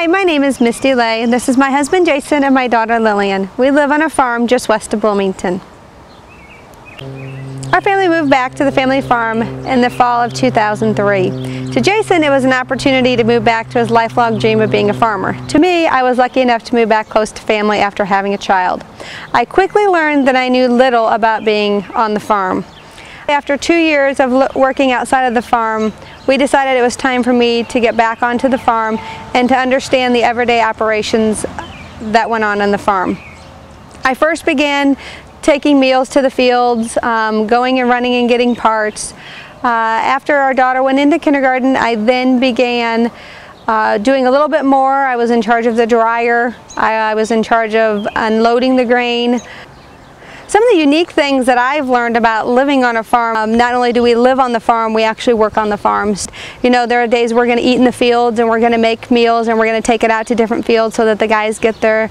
Hi, my name is Misty Lay, and this is my husband Jason and my daughter Lillian. We live on a farm just west of Bloomington. Our family moved back to the family farm in the fall of 2003. To Jason, it was an opportunity to move back to his lifelong dream of being a farmer. To me, I was lucky enough to move back close to family after having a child. I quickly learned that I knew little about being on the farm. After 2 years of working outside of the farm, we decided it was time for me to get back onto the farm and to understand the everyday operations that went on the farm. I first began taking meals to the fields, going and running and getting parts. After our daughter went into kindergarten, I then began doing a little bit more. I was in charge of the dryer. I was in charge of unloading the grain. Some of the unique things that I've learned about living on a farm, not only do we live on the farm, we actually work on the farms. You know, there are days we're going to eat in the fields and we're going to make meals and we're going to take it out to different fields so that the guys get their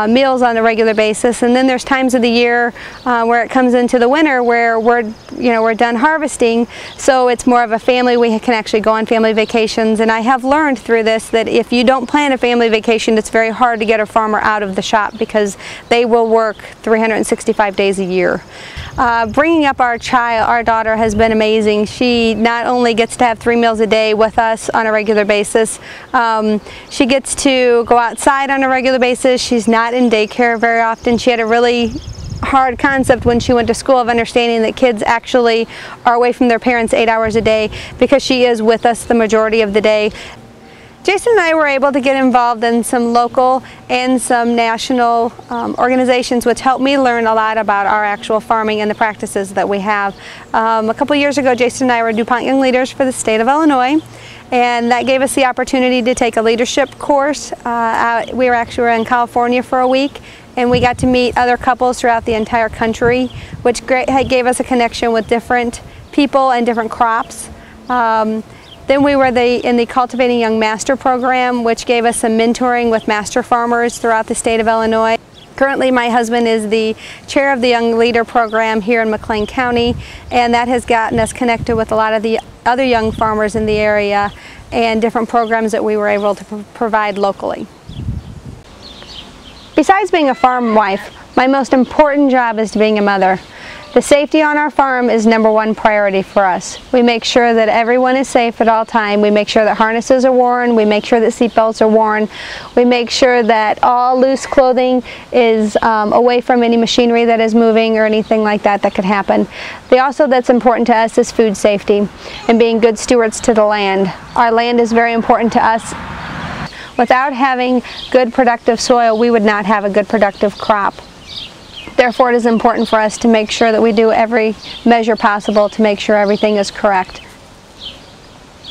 meals on a regular basis. And then there's times of the year where it comes into the winter where we're done harvesting, so it's more of a family. We can actually go on family vacations, and I have learned through this that if you don't plan a family vacation, it's very hard to get a farmer out of the shop because they will work 365 days a year. Bringing up our daughter has been amazing. She not only gets to have 3 meals a day with us on a regular basis, she gets to go outside on a regular basis. She's not in daycare very often. She had a really hard concept when she went to school of understanding that kids actually are away from their parents 8 hours a day because she is with us the majority of the day. Jason and I were able to get involved in some local and some national organizations, which helped me learn a lot about our actual farming and the practices that we have. A couple years ago, Jason and I were DuPont Young Leaders for the state of Illinois, and that gave us the opportunity to take a leadership course. We were in California for a week, and we got to meet other couples throughout the entire country, which gave us a connection with different people and different crops. Then we were in the Cultivating Young Master program, which gave us some mentoring with master farmers throughout the state of Illinois. Currently, my husband is the chair of the Young Leader program here in McLean County, and that has gotten us connected with a lot of the other young farmers in the area and different programs that we were able to provide locally. Besides being a farm wife, my most important job is being a mother. The safety on our farm is #1 priority for us. We make sure that everyone is safe at all times. We make sure that harnesses are worn. We make sure that seat belts are worn. We make sure that all loose clothing is away from any machinery that is moving or anything like that could happen. That's important to us is food safety and being good stewards to the land. Our land is very important to us. Without having good productive soil, we would not have a good productive crop. Therefore, it is important for us to make sure that we do every measure possible to make sure everything is correct.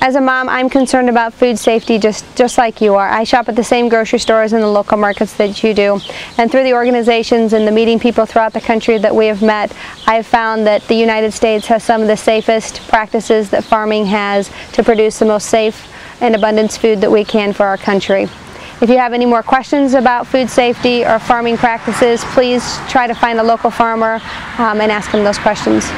As a mom, I'm concerned about food safety just like you are. I shop at the same grocery stores and the local markets that you do. And through the organizations and the meeting people throughout the country that we have met, I've found that the United States has some of the safest practices that farming has to produce the most safe and abundance food that we can for our country. If you have any more questions about food safety or farming practices, please try to find a local farmer and ask them those questions.